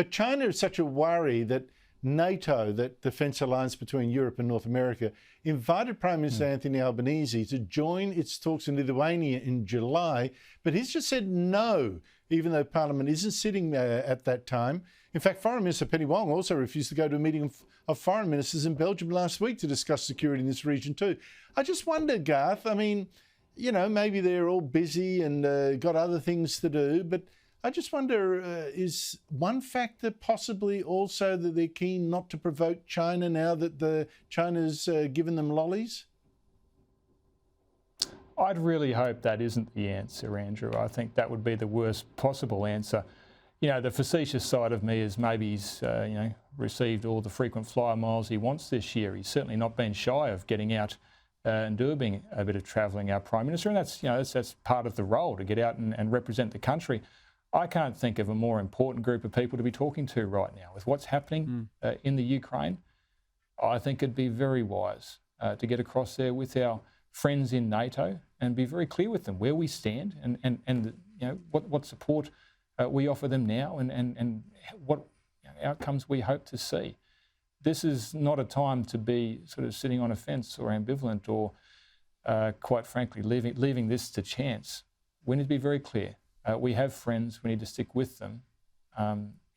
But China is such a worry that NATO, that defence alliance between Europe and North America, invited Prime Minister Anthony Albanese to join its talks in Lithuania in July, but he's just said no, even though Parliament isn't sitting at that time. In fact, Foreign Minister Penny Wong also refused to go to a meeting of foreign ministers in Belgium last week to discuss security in this region too. I just wonder, Garth, I mean, you know, maybe they're all busy and got other things to do, but I just wonder, is one factor possibly also that they're keen not to provoke China now that China's given them lollies? I'd really hope that isn't the answer, Andrew. I think that would be the worst possible answer. You know, the facetious side of me is maybe he's, received all the frequent flyer miles he wants this year. He's certainly not been shy of getting out and doing a bit of travelling, our Prime Minister, and that's part of the role, to get out and represent the country. I can't think of a more important group of people to be talking to right now. With what's happening in the Ukraine, I think it'd be very wise to get across there with our friends in NATO and be very clear with them where we stand and what support we offer them now and what outcomes we hope to see. This is not a time to be sort of sitting on a fence or ambivalent or, quite frankly, leaving this to chance. We need to be very clear. We have friends. We need to stick with them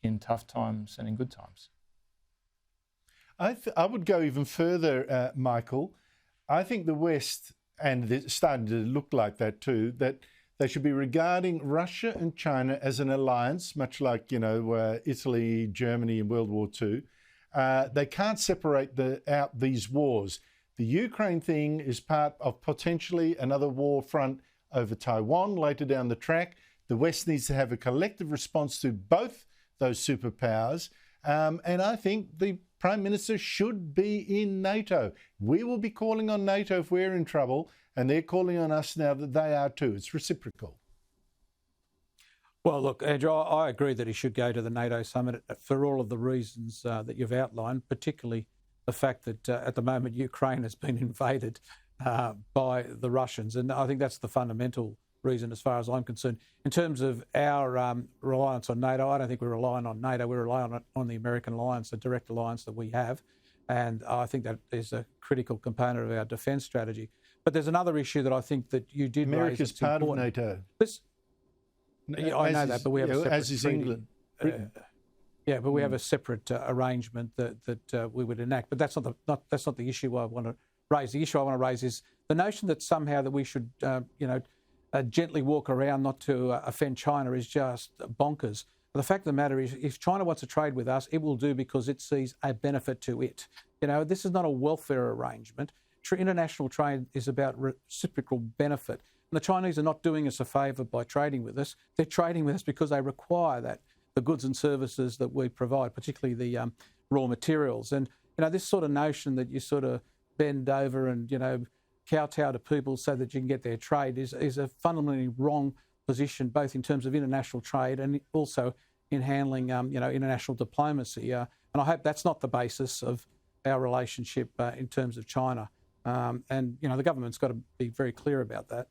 in tough times and in good times. I would go even further, Michael. I think the West, and it's starting to look like that too, that they should be regarding Russia and China as an alliance, much like, Italy, Germany in World War II. They can't separate out these wars. The Ukraine thing is part of potentially another war front over Taiwan later down the track. The West needs to have a collective response to both those superpowers. And I think the Prime Minister should be in NATO. We will be calling on NATO if we're in trouble, and they're calling on us now that they are too. It's reciprocal. Well, look, Andrew, I agree that he should go to the NATO summit for all of the reasons that you've outlined, particularly the fact that at the moment Ukraine has been invaded by the Russians. And I think that's the fundamental reason as far as I'm concerned. In terms of our reliance on NATO, I don't think we're relying on NATO. We're relying on the American alliance, the direct alliance that we have. And I think that is a critical component of our defence strategy. But there's another issue that I think that you did raise. America's part of NATO. I know that, but we have a separate as is treaty. England. Yeah, but we have a separate arrangement that we would enact. But that's not the issue I want to raise. The issue I want to raise is the notion that somehow that we should, gently walk around not to offend China is just bonkers. But the fact of the matter is, if China wants to trade with us, it will do because it sees a benefit to it. This is not a welfare arrangement. International trade is about reciprocal benefit. And the Chinese are not doing us a favour by trading with us. They're trading with us because they require that, the goods and services that we provide, particularly the raw materials. And, this sort of notion that you sort of bend over and, kowtow to people so that you can get their trade is a fundamentally wrong position, both in terms of international trade and also in handling, international diplomacy. And I hope that's not the basis of our relationship in terms of China. And the government's got to be very clear about that.